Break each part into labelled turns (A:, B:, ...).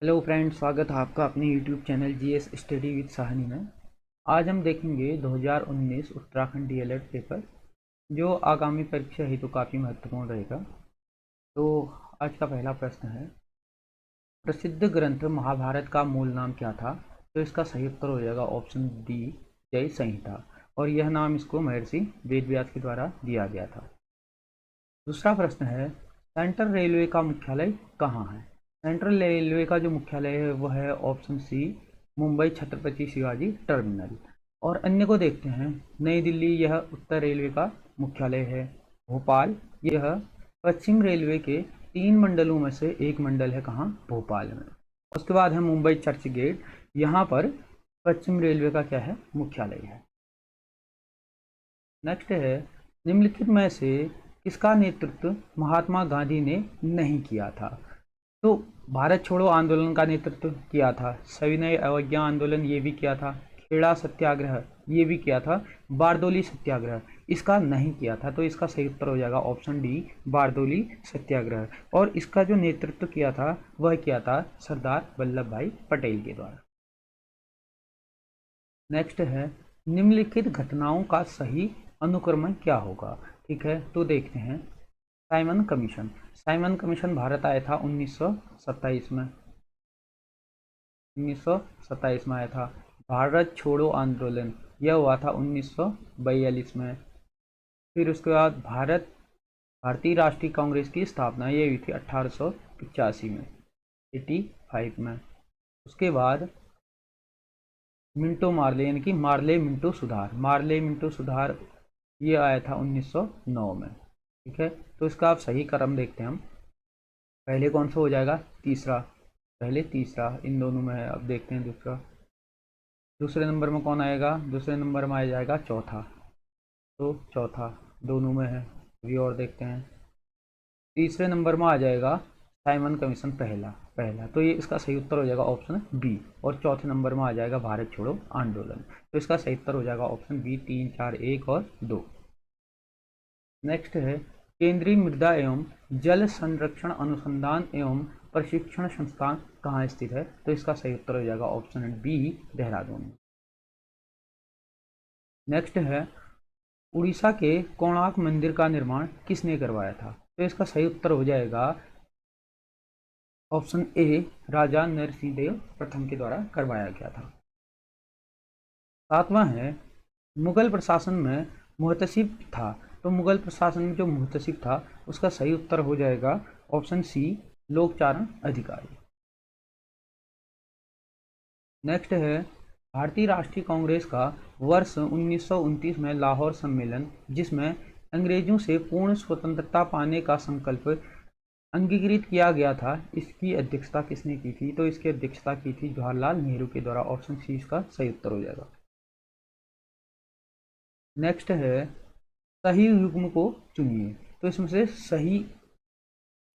A: Hello friends, स्वागत है आपका अपने YouTube channel GS study with Sahni में। आज हम देखेंगे 2019 उत्तराखंड डीएलएड पेपर, जो आगामी परीक्षा हेतु काफ़ी महत्वपूर्ण रहेगा। तो आज का पहला प्रश्न है, प्रसिद्ध ग्रंथ महाभारत का मूल नाम क्या था? तो इसका सही उत्तर हो जाएगा ऑप्शन डी, जय संहिता। और यह नाम इसको महर्षि वेदव्यास के द्वारा दिया गया था। दूसरा प्रश्न है, सेंट्रल रेलवे का मुख्यालय कहाँ है? सेंट्रल रेलवे का जो मुख्यालय है वह है option C, Mumbai Chhatrapati Shivaji Terminal. और अन्य को देखते हैं, नई दिल्ली यह उत्तर रेलवे का मुख्यालय है। भोपाल यह पश्चिम रेलवे के 3 मंडलों में से एक मंडल है, कहाँ? भोपाल में। उसके बाद है मुंबई चर्च गेट, यहाँ पर पश्चिम रेलवे का क्या है? मुख्यालय है। नेक्स्ट है, निम्नलिखित में से किसका नेतृत्व महात्मा गांधी ने नहीं किया था? तो भारत छोड़ो आंदोलन का नेतृत्व किया था, सविनय अवज्ञा आंदोलन ये भी किया था, खेड़ा सत्याग्रह ये भी किया था, बारदोली सत्याग्रह इसका नहीं किया था। तो इसका सही उत्तर हो जाएगा ऑप्शन डी, बारदोली सत्याग्रह। और इसका जो नेतृत्व किया था वह किया था सरदार वल्लभ भाई पटेल के द्वारा। नेक्स्ट है, निम्नलिखित घटनाओं का सही अनुक्रमण क्या होगा? ठीक है, तो देखते हैं। Simon commission, Simon commission Bharat आया था 1927 में, 1927 में आया था। भारत छोड़ो आंदोलन यह हुआ था 1942 में। फिर उसके बाद भारतीय राष्ट्रीय कांग्रेस की स्थापना ये हुई थी 1885 में, 85 में। उसके बाद मिंटो मार्ले यानी कि मार्ले मिंटो सुधार, मार्ले मिंटो सुधार ये आया था 1909 में। ठीक है, तो इसका आप सही क्रम देखते हैं हम। पहले कौन सा हो जाएगा? तीसरा, पहले तीसरा इन दोनों में है। अब देखते हैं दूसरा, दूसरे नंबर में कौन आएगा? दूसरे नंबर में आ जाएगा चौथा, तो चौथा दोनों में है। अभी और देखते हैं, तीसरे नंबर में आ जाएगा साइमन कमीशन, पहला पहला, तो ये इसका सही उत्तर हो जाएगा ऑप्शन बी। और चौथे नंबर में आ जाएगा भारत छोड़ो आंदोलन, तो इसका सही उत्तर हो जाएगा ऑप्शन बी, 3, 4, 1 और 2। नेक्स्ट है, केंद्रीय मृदा एवं जल संरक्षण अनुसंधान एवं प्रशिक्षण संस्थान कहाँ स्थित है? तो इसका सही उत्तर हो जाएगा ऑप्शन बी, देहरादून। नेक्स्ट है, उड़ीसा के कोणार्क मंदिर का निर्माण किसने करवाया था? तो इसका सही उत्तर हो जाएगा ऑप्शन ए, राजा नरसिंह देव प्रथम के द्वारा करवाया गया था। सातवां है, मुगल प्रशासन में मुहतसिब था। तो मुगल प्रशासन में जो मुहतसिब था उसका सही उत्तर हो जाएगा ऑप्शन सी, लोकचारण अधिकारी। नेक्स्ट है, भारतीय राष्ट्रीय कांग्रेस का वर्ष 1929 में लाहौर सम्मेलन, जिसमें अंग्रेजों से पूर्ण स्वतंत्रता पाने का संकल्प अंगीकृत किया गया था, इसकी अध्यक्षता किसने की थी? तो इसकी अध्यक्षता की थी जवाहरलाल नेहरू के द्वारा। ऑप्शन सी इसका सही उत्तर हो जाएगा। नेक्स्ट है, सही युग्म को चुनिए। तो इसमें से सही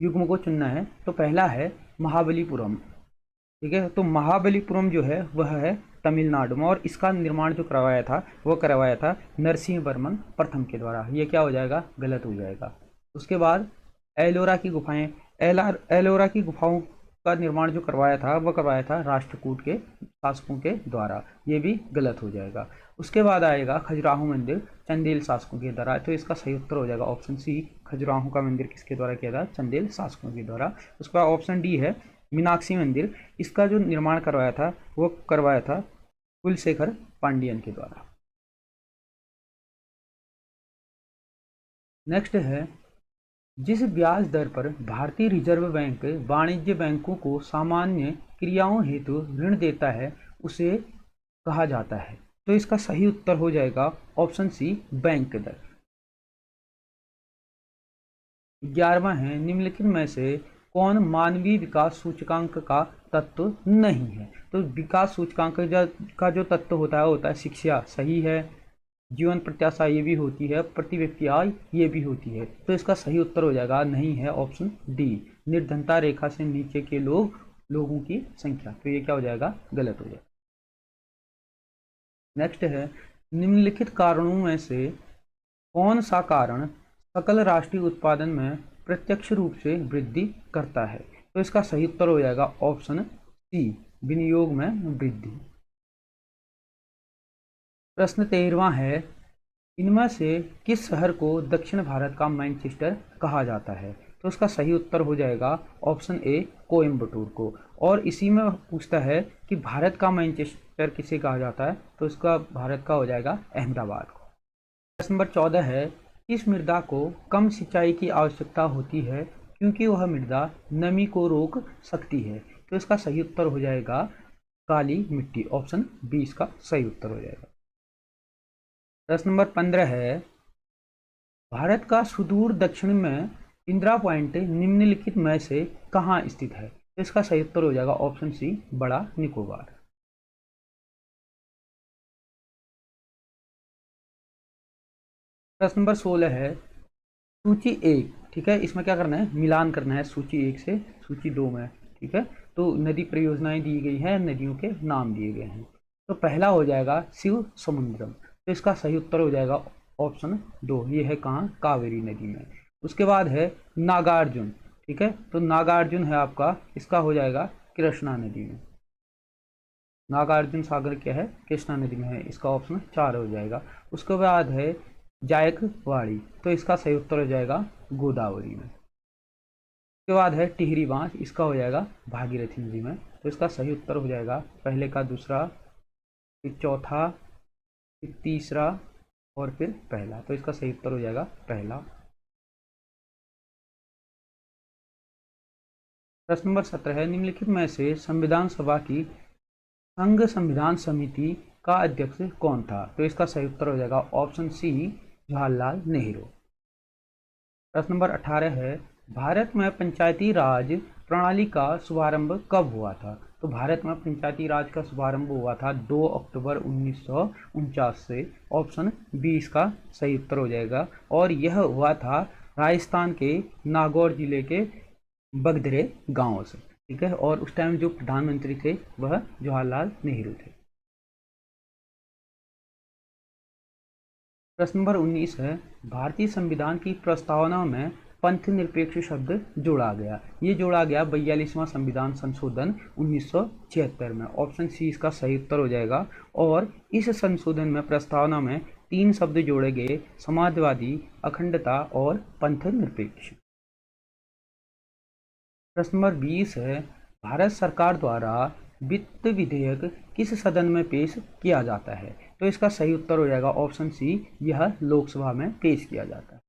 A: युग्म को चुनना है। तो पहला है महाबलीपुरम। ठीक है, तो महाबलीपुरम जो है वह है तमिलनाडु में, और इसका निर्माण जो करवाया था वो करवाया था नरसिंह वर्मन प्रथम के द्वारा। ये क्या हो जाएगा? गलत हो जाएगा। उसके बाद एलोरा की गुफाएं, एलोरा की गुफाओं का निर्माण जो करवाया था वह करवाया था राष्ट्रकूट के शासकों के द्वारा। ये भी गलत हो जाएगा। उसके बाद आएगा खजुराहो मंदिर, चंदेल शासकों के द्वारा। तो इसका सही उत्तर हो जाएगा ऑप्शन सी, खजुराहो का मंदिर किसके द्वारा किया था? चंदेल शासकों के द्वारा। उसके बाद ऑप्शन डी है मीनाक्षी मंदिर, इसका जो निर्माण करवाया था वो करवाया था कुलशेखर पांडियन के द्वारा। नेक्स्ट है, जिस ब्याज दर पर भारतीय रिजर्व बैंक वाणिज्य बैंकों को सामान्य क्रियाओं हेतु ऋण देता है उसे कहा जाता है? तो इसका सही उत्तर हो जाएगा ऑप्शन सी, बैंक दर। 11वां है, निम्नलिखित में से कौन मानवीय विकास सूचकांक का तत्व नहीं है? तो विकास सूचकांक का जो तत्व होता है शिक्षा, सही है। जीवन प्रत्याशा ये भी होती है, प्रति व्यक्ति आय ये भी होती है। तो इसका सही उत्तर हो जाएगा नहीं है ऑप्शन डी, निर्धनता रेखा से नीचे के लोगों की संख्या। तो ये क्या हो जाएगा? गलत हो जाएगा। नेक्स्ट है, निम्नलिखित कारणों में से कौन सा कारण सकल राष्ट्रीय उत्पादन में प्रत्यक्ष रूप से वृद्धि करता है? तो इसका सही उत्तर हो जाएगा ऑप्शन सी विनियोग में वृद्धि। प्रश्न 13वां है, इनमें से किस शहर को दक्षिण भारत का मैनचेस्टर कहा जाता है? तो इसका सही उत्तर हो जाएगा ऑप्शन ए कोयम्बटूर को। और इसी में पूछता है कि भारत का मैनचेस्टर किसे कहा जाता है? तो इसका भारत का हो जाएगा अहमदाबाद को। प्रश्न नंबर 14 है, किस मृदा को कम सिंचाई की आवश्यकता होती है क्योंकि वह मृदा नमी को रोक सकती है? तो इसका सही उत्तर हो जाएगा काली मिट्टी। ऑप्शन बी इसका सही उत्तर हो जाएगा। प्रश्न नंबर 15 है, भारत का सुदूर दक्षिण में इंदिरा पॉइंट निम्नलिखित में से कहाँ स्थित है? तो इसका सही उत्तर हो जाएगा ऑप्शन सी बड़ा निकोबार। प्रश्न नंबर 16 है, सूची 1, ठीक है, इसमें क्या करना है, मिलान करना है सूची 1 से सूची 2 में, ठीक है। तो नदी परियोजनाएं दी गई है, नदियों के नाम दिए गए हैं। तो पहला हो जाएगा शिव समुद्रम, तो इसका सही उत्तर हो जाएगा ऑप्शन 2, ये है कहाँ, कावेरी नदी में। उसके बाद है नागार्जुन, ठीक है, तो नागार्जुन है आपका, इसका हो जाएगा कृष्णा नदी में। नागार्जुन सागर क्या है, कृष्णा नदी में है, इसका ऑप्शन 4 हो जाएगा। उसके बाद है जायकवाड़ी, तो इसका सही उत्तर हो जाएगा गोदावरी में। उसके बाद है टिहरी बांध, इसका हो जाएगा भागीरथी नदी में, तो इसका सही उत्तर हो जाएगा पहले का दूसरा, फिर चौथा, फिर तीसरा और फिर पहला, तो इसका सही उत्तर हो जाएगा पहला। प्रश्न नंबर 17 है, निम्नलिखित में से संविधान सभा की संघ संविधान समिति का अध्यक्ष कौन था? तो इसका सही उत्तर हो जाएगा ऑप्शन सी जवाहरलाल नेहरू। प्रश्न नंबर 18 है, भारत में पंचायती राज प्रणाली का शुभारंभ कब हुआ था? तो भारत में पंचायती राज का शुभारंभ हुआ था 2 अक्टूबर 1949 से। ऑप्शन बी इसका सही उत्तर हो जाएगा। और यह हुआ था राजस्थान के नागौर जिले के बगदरे गांव से, ठीक है। और उस टाइम जो प्रधानमंत्री थे वह जवाहरलाल नेहरू थे। प्रश्न नंबर 19 है, भारतीय संविधान की प्रस्तावना में पंथ निरपेक्ष शब्द जोड़ा गया, ये जोड़ा गया 42वां संविधान संशोधन 1976 में। ऑप्शन सी इसका सही उत्तर हो जाएगा। और इस संशोधन में प्रस्तावना में 3 शब्द जोड़े गए, समाजवादी, अखंडता और पंथ निरपेक्ष। प्रश्न नंबर 20 है, भारत सरकार द्वारा वित्त विधेयक किस सदन में पेश किया जाता है? तो इसका सही उत्तर हो जाएगा ऑप्शन सी, यह लोकसभा में पेश किया जाता है।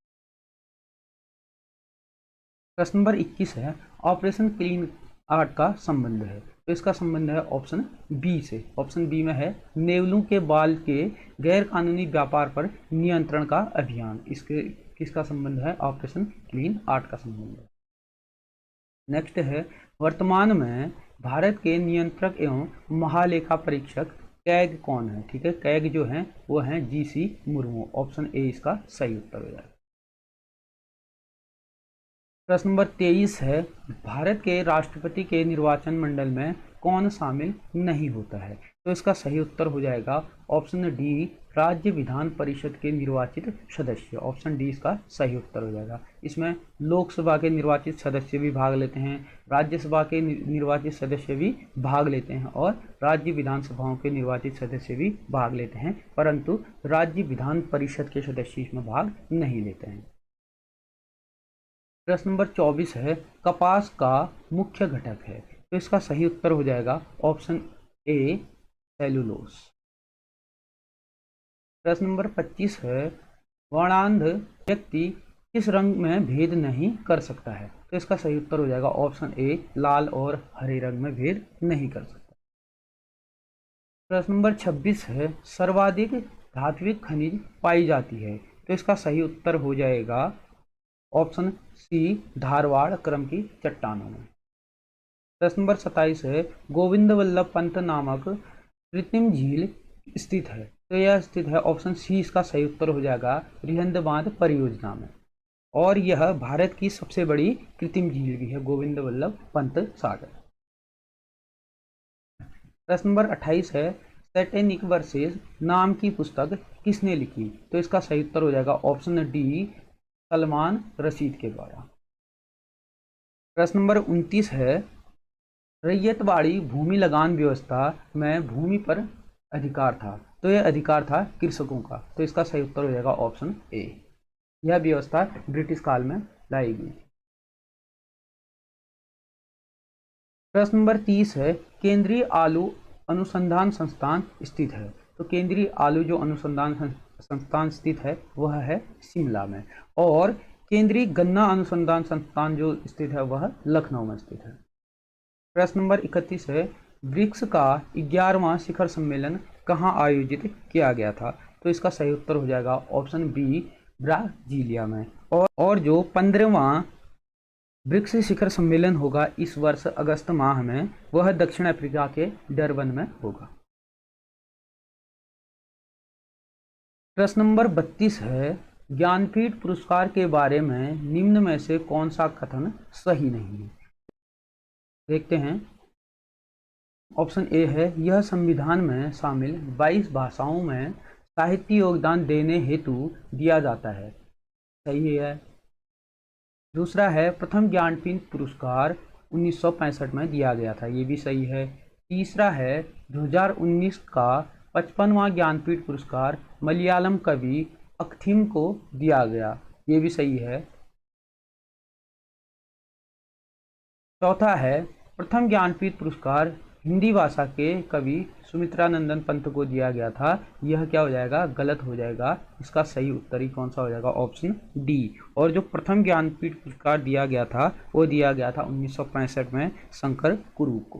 A: प्रश्न नंबर 21 है, ऑपरेशन क्लीन आर्ट का संबंध है, तो इसका संबंध है ऑप्शन बी से। ऑप्शन बी में है नेवलों के बाल के गैर कानूनी व्यापार पर नियंत्रण का अभियान, इसके किसका संबंध है, ऑपरेशन क्लीन आर्ट का संबंध है। नेक्स्ट है, वर्तमान में भारत के नियंत्रक एवं महालेखा परीक्षक कैग कौन है? ठीक है, कैग जो है वो है जीसी मुर्मू। ऑप्शन ए इसका सही उत्तर हो जाएगा। प्रश्न नंबर 23 है, भारत के राष्ट्रपति के निर्वाचन मंडल में कौन शामिल नहीं होता है? तो इसका सही उत्तर हो जाएगा ऑप्शन डी, राज्य विधान परिषद के निर्वाचित सदस्य। ऑप्शन डी इसका सही उत्तर हो जाएगा। इसमें लोकसभा के निर्वाचित सदस्य भी भाग लेते हैं, राज्यसभा के निर्वाचित सदस्य भी भाग लेते हैं और राज्य विधानसभाओं के निर्वाचित सदस्य भी भाग लेते हैं, परंतु राज्य विधान परिषद के सदस्य इसमें भाग नहीं लेते हैं। प्रश्न नंबर 24 है, कपास का मुख्य घटक है, तो इसका सही उत्तर हो जाएगा ऑप्शन ए, सेलुलोस। प्रश्न नंबर 25 है, वर्णांध व्यक्ति किस रंग में भेद नहीं कर सकता है? तो इसका सही उत्तर हो जाएगा ऑप्शन ए, लाल और हरे रंग में भेद नहीं कर सकता। प्रश्न नंबर 26 है, सर्वाधिक धात्विक खनिज पाई जाती है, तो इसका सही उत्तर हो जाएगा ऑप्शन सी, धारवाड़ क्रम की चट्टानों में। प्रश्न नंबर 27 है, गोविंद वल्लभ पंत नामक कृत्रिम झील स्थित है, तो यह स्थित है ऑप्शन सी इसका सही उत्तर हो जाएगा रिहंद बांध परियोजना में। और यह भारत की सबसे बड़ी कृत्रिम झील भी है, गोविंद वल्लभ पंत सागर। प्रश्न नंबर 28 है, सैटेनिक वर्सेस नाम की पुस्तक किसने लिखी? तो इसका सही उत्तर हो जाएगा ऑप्शन डी, सलमान रशीद के द्वारा। प्रश्न नंबर 29 है, रैयतवाड़ी भूमि लगान व्यवस्था में भूमि पर अधिकार था, तो यह अधिकार था कृषकों का, तो इसका सही उत्तर हो जाएगा ऑप्शन ए। यह व्यवस्था ब्रिटिश काल में लाई गई। प्रश्न नंबर 30 है, केंद्रीय आलू अनुसंधान संस्थान स्थित है। तो केंद्रीय आलू जो अनुसंधान संस्थान स्थित है वह है शिमला में, और केंद्रीय गन्ना अनुसंधान संस्थान जो स्थित है वह लखनऊ में स्थित है। प्रश्न नंबर 31 है, ब्रिक्स का 11वां शिखर सम्मेलन कहाँ आयोजित किया गया था। तो इसका सही उत्तर हो जाएगा ऑप्शन बी, ब्राजीलिया में। और जो 15वां ब्रिक्स शिखर सम्मेलन होगा इस वर्ष अगस्त माह में, वह दक्षिण अफ्रीका के डरबन में होगा। प्रश्न नंबर 32 है, ज्ञानपीठ पुरस्कार के बारे में निम्न में से कौन सा कथन सही नहीं है। देखते हैं। ऑप्शन ए है, यह संविधान में शामिल 22 भाषाओं में साहित्य योगदान देने हेतु दिया जाता है, सही है। दूसरा है, प्रथम ज्ञानपीठ पुरस्कार 1965 में दिया गया था, ये भी सही है। तीसरा है, 2019 का 55वां ज्ञानपीठ पुरस्कार मलयालम कवि अकथिम को दिया गया, ये भी सही है। चौथा है, प्रथम ज्ञानपीठ पुरस्कार हिंदी भाषा के कवि सुमित्रानंदन पंत को दिया गया था, यह क्या हो जाएगा, गलत हो जाएगा। इसका सही उत्तर ही कौन सा हो जाएगा, ऑप्शन डी। और जो प्रथम ज्ञानपीठ पुरस्कार दिया गया था वो दिया गया था 1965 में शंकर कुरूप को।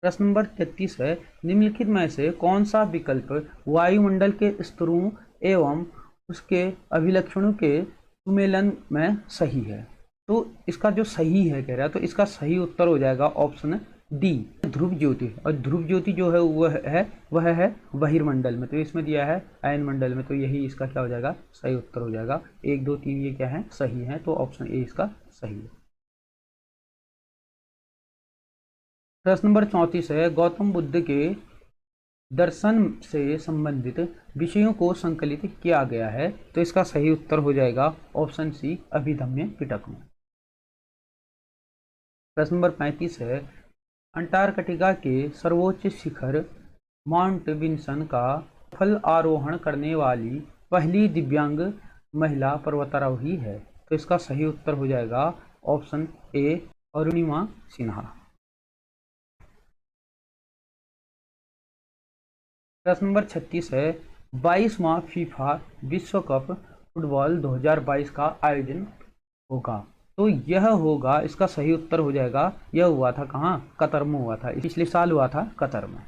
A: प्रश्न नंबर 33 है, निम्नलिखित में से कौन सा विकल्प वायुमंडल के स्तरों एवं उसके अभिलक्षणों के सुमेलन में सही है। तो इसका जो सही है कह रहा है, तो इसका सही उत्तर हो जाएगा ऑप्शन डी, ध्रुव ज्योति। और ध्रुव ज्योति जो है वह है बहिर्मंडल में, तो इसमें दिया है अयन मंडल में, तो यही इसका क्या हो जाएगा, सही उत्तर हो जाएगा। 1 2 3 ये क्या है, सही है, तो ऑप्शन ए इसका सही है। प्रश्न नंबर 34 है, गौतम बुद्ध के दर्शन से संबंधित विषयों को संकलित किया गया है, तो इसका सही उत्तर हो जाएगा ऑप्शन सी, अभिधम्य पिटक में। प्रश्न नंबर 35 है, अंटार्कटिका के सर्वोच्च शिखर माउंट विन्सन का सफल आरोहण करने वाली पहली दिव्यांग महिला पर्वतारोही है, तो इसका सही उत्तर हो जाएगा ऑप्शन ए, अरुणिमा सिन्हा। प्रश्न नंबर 36 है, 22वां फीफा विश्व कप फुटबॉल 2022 का आयोजन होगा, तो यह होगा, इसका सही उत्तर हो जाएगा, यह हुआ था कहाँ, कतर में हुआ था, पिछले साल हुआ था कतर में।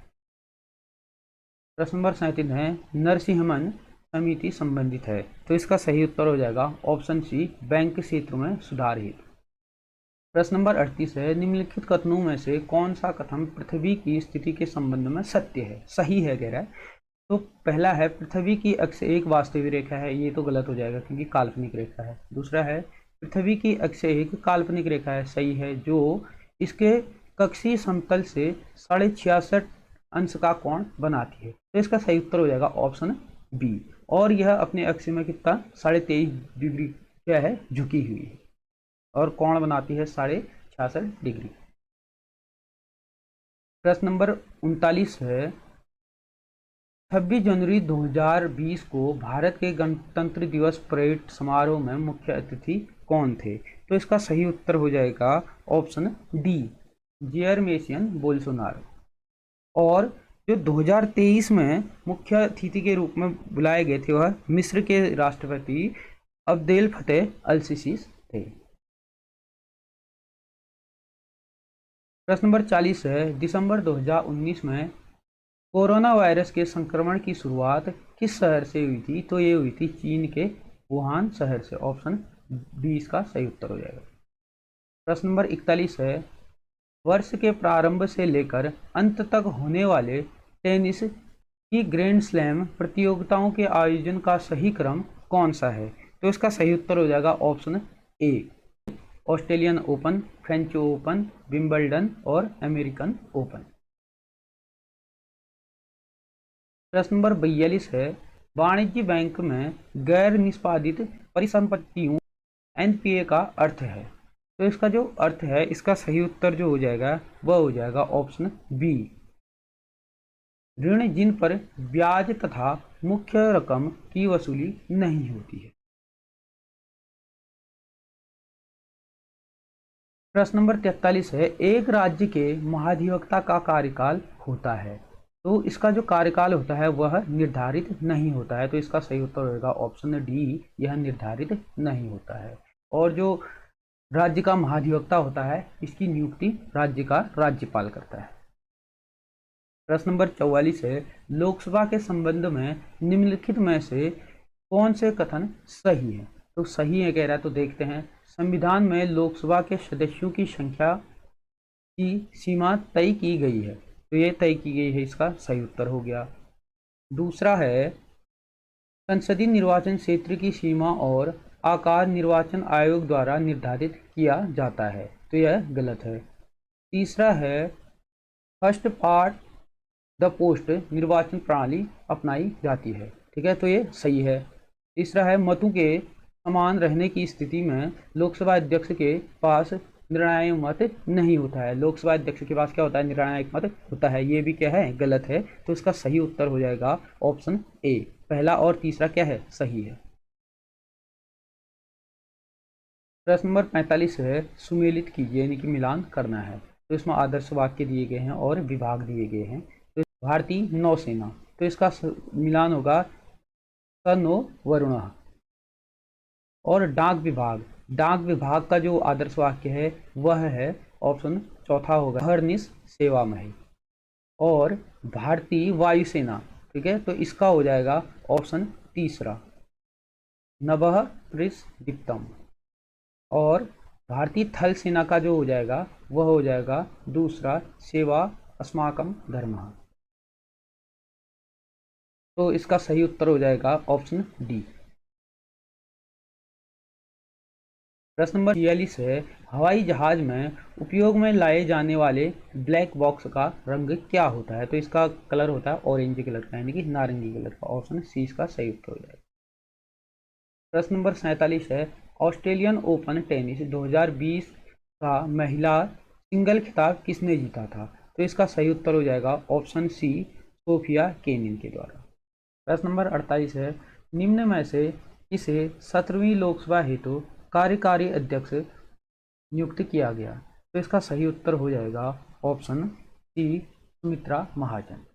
A: प्रश्न नंबर 37 है, नरसिंहमन समिति संबंधित है, तो इसका सही उत्तर हो जाएगा ऑप्शन सी, बैंक क्षेत्र में सुधार हेतु। प्रश्न नंबर 38 है, निम्नलिखित कथनों में से कौन सा कथन पृथ्वी की स्थिति के संबंध में सत्य है, सही है कह रहा है। तो पहला है, पृथ्वी की अक्ष एक वास्तविक रेखा है, ये तो गलत हो जाएगा क्योंकि काल्पनिक रेखा है। दूसरा है, पृथ्वी की अक्ष एक काल्पनिक रेखा है, सही है, जो इसके कक्षीय समतल से 66.5 अंश का कोण बनाती है, तो इसका सही उत्तर हो जाएगा ऑप्शन बी। और यह अपने अक्ष में कितना 23.5 डिग्री क्या है, झुकी हुई है, और कोण बनाती है 66.5 डिग्री। प्रश्न नंबर 39 है, 26 जनवरी 2020 को भारत के गणतंत्र दिवस परेड समारोह में मुख्य अतिथि कौन थे, तो इसका सही उत्तर हो जाएगा ऑप्शन डी, जेयर मेसियन बोल्सोनारो। और जो 2023 में मुख्य अतिथि के रूप में बुलाए गए थे वह मिस्र के राष्ट्रपति अब्देल फतेह अल सीसी थे। प्रश्न नंबर 40 है, दिसंबर 2019 में कोरोना वायरस के संक्रमण की शुरुआत किस शहर से हुई थी, तो ये हुई थी चीन के वुहान शहर से, ऑप्शन बी इसका सही उत्तर हो जाएगा। प्रश्न नंबर 41 है, वर्ष के प्रारंभ से लेकर अंत तक होने वाले टेनिस की ग्रैंड स्लैम प्रतियोगिताओं के आयोजन का सही क्रम कौन सा है, तो इसका सही उत्तर हो जाएगा option A, Australian open, French open, Wimbledon और अमेरिकन ओपन। प्रश्न नंबर 42 है, वाणिज्य बैंक में गैर निष्पादित परिसंपत्तियों एनपीए का अर्थ है, तो इसका जो अर्थ है, इसका सही उत्तर जो हो जाएगा वह हो जाएगा ऑप्शन बी, ऋण जिन पर ब्याज तथा मुख्य रकम की वसूली नहीं होती है। प्रश्न नंबर 43 है, एक राज्य के महाधिवक्ता का कार्यकाल होता है, तो इसका जो कार्यकाल होता है वह निर्धारित नहीं होता है, तो इसका सही उत्तर होगा ऑप्शन डी, यह निर्धारित नहीं होता है। और जो राज्य का महाधिवक्ता होता है, इसकी नियुक्ति राज्य का राज्यपाल करता है। प्रश्न नंबर 44 है, लोकसभा के संबंध में निम्नलिखित में से कौन से कथन सही है? तो सही है कह रहा है, तो देखते हैं। संविधान में लोकसभा के सदस्यों की संख्या की सीमा तय की गई है, तो ये तय की गई है, इसका सही उत्तर हो गया। दूसरा है, संसदीय निर्वाचन क्षेत्र की सीमा और आकार निर्वाचन आयोग द्वारा निर्धारित किया जाता है, तो यह गलत है। तीसरा है, फर्स्ट पार्ट द पोस्ट निर्वाचन प्रणाली अपनाई जाती है, ठीक है, तो ये सही है। तीसरा है, मतों के समान रहने की स्थिति में लोकसभा अध्यक्ष के पास निर्णायक मत नहीं होता है। लोकसभा अध्यक्ष के पास क्या होता है? निर्णायक मत होता है, ये भी क्या है? गलत है। तो इसका सही उत्तर हो जाएगा ऑप्शन ए, पहला और तीसरा क्या है? सही है। प्रश्न नंबर 45 है, सुमेलित कीजिए, यानी कि मिलान करना है। तो इसमें आदर्श वाक्य दिए गए हैं और विभाग दिए गए हैं। तो भारतीय नौसेना, तो इसका मिलान होगा स नो वरुण। और डाक विभाग, डाक विभाग का जो आदर्श वाक्य है वह है ऑप्शन चौथा होगा, हरनिश सेवामय। और भारतीय वायुसेना, ठीक है, तो इसका हो जाएगा ऑप्शन तीसरा, नभः प्रदीप्तम। और भारतीय थल सेना का जो हो जाएगा वह हो जाएगा दूसरा, सेवा अस्माकं धर्मः। तो इसका सही उत्तर हो जाएगा ऑप्शन डी। प्रश्न नंबर 46 है, हवाई जहाज में उपयोग में लाए जाने वाले ब्लैक बॉक्स का रंग क्या होता है? तो इसका कलर होता है ऑरेंज कलर का, यानी कि नारंगी कलर का। ऑप्शन सी इसका सही उत्तर हो जाएगा। प्रश्न नंबर 47 है, ऑस्ट्रेलियन ओपन टेनिस 2020 का महिला सिंगल खिताब किसने जीता था? तो इसका सही उत्तर हो जाएगा ऑप्शन सी, सोफिया केनिन के द्वारा। प्रश्न नंबर 48 है, निम्न में से इसे 17वीं लोकसभा हेतु कार्यकारी अध्यक्ष नियुक्त किया गया? तो इसका सही उत्तर हो जाएगा ऑप्शन सी, सुमित्रा महाजन।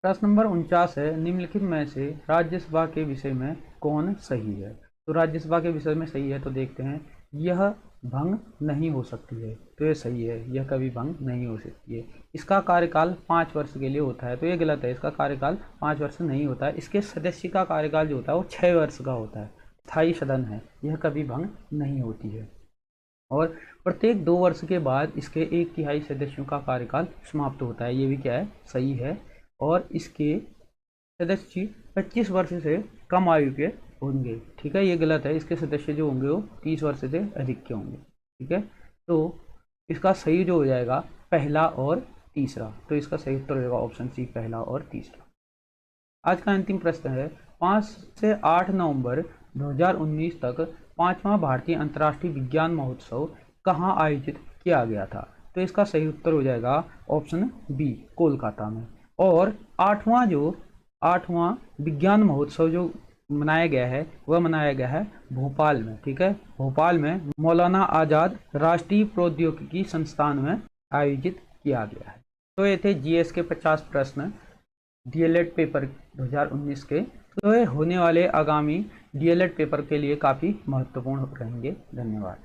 A: प्रश्न नंबर 49 है, निम्नलिखित में से राज्यसभा के विषय में कौन सही है? तो राज्यसभा के विषय में सही है, तो देखते हैं। यह भंग नहीं हो सकती है, तो ये सही है, यह कभी भंग नहीं हो सकती है। इसका कार्यकाल 5 वर्ष के लिए होता है, तो ये गलत है, इसका कार्यकाल 5 वर्ष नहीं होता है। इसके सदस्य का कार्यकाल जो होता है वो 6 वर्ष का होता है। स्थायी सदन है, यह कभी भंग नहीं होती है। और प्रत्येक 2 वर्ष के बाद इसके 1/3 सदस्यों का कार्यकाल समाप्त होता है, ये भी क्या है? सही है। और इसके सदस्य 25 वर्ष से कम आयु के होंगे, ठीक है, ये गलत है। इसके सदस्य जो होंगे वो 30 वर्ष से अधिक के होंगे, ठीक है। तो इसका सही जो हो जाएगा पहला और तीसरा, तो इसका सही उत्तर हो जाएगा ऑप्शन सी, पहला और तीसरा। आज का अंतिम प्रश्न है, 5 से 8 नवंबर 2019 तक 5वां भारतीय अंतर्राष्ट्रीय विज्ञान महोत्सव कहाँ आयोजित किया गया था? तो इसका सही उत्तर हो जाएगा ऑप्शन बी, कोलकाता में। और 8वां विज्ञान महोत्सव जो मनाया गया है वह मनाया गया है भोपाल में, ठीक है, भोपाल में मौलाना आज़ाद राष्ट्रीय प्रौद्योगिकी संस्थान में आयोजित किया गया है। तो ये थे जीएस के 50 प्रश्न डीएलएड पेपर 2019 के। तो ये होने वाले आगामी डीएलएड पेपर के लिए काफ़ी महत्वपूर्ण रहेंगे। धन्यवाद।